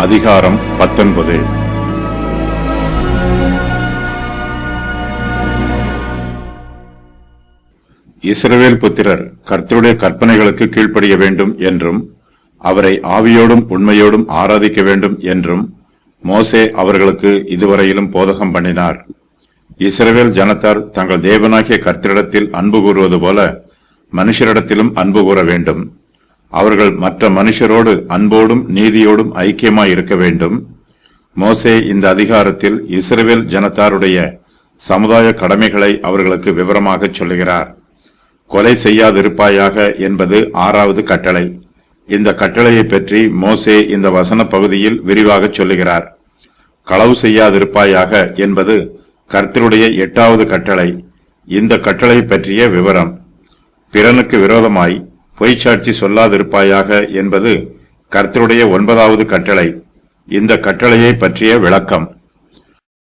அதிகாரம் 19. இஸ்ரவேல் புத்திரர் கர்த்தருடைய கற்பனைகளுக்கு கீழ்ப்படிய வேண்டும் என்றும் அவரை ஆவியோடும் உண்மையோடும் ஆராதிக்க வேண்டும் என்றும் மோசே அவர்களுக்கு இதுவரையிலும் போதகம் பண்ணினார். இஸ்ரவேல் ஜனத்தார் தங்கள் தேவனாகிய கர்த்தரிடத்தில் அன்பு கூறுவது போல மனுஷரிடத்திலும் அன்பு கூற வேண்டும். அவர்கள் மற்ற மனுஷரோடு அன்போடும் நீதியோடும் ஐக்கியமாய் இருக்க வேண்டும். மோசே இந்த அதிகாரத்தில் இஸ்ரவேல் ஜனத்தாருடைய சமுதாய கடமைகளை அவர்களுக்கு விவரமாக சொல்லுகிறார். கொலை செய்யாதிருப்பாயாக என்பது 6வது கட்டளை. இந்த கட்டளையை பற்றி மோசே இந்த வசன பகுதியில் விரிவாக சொல்லுகிறார். களவு செய்யாதிருப்பாயாக என்பது கர்த்தருடைய 8வது கட்டளை. இந்த கட்டளை பற்றிய விவரம். பிறனுக்கு விரோதமாய் பொய்ச்சாட்சி சொல்லாதிருப்பாயாக என்பது கர்த்தருடைய 9வது கட்டளை. இந்த கட்டளையை பற்றிய விளக்கம்.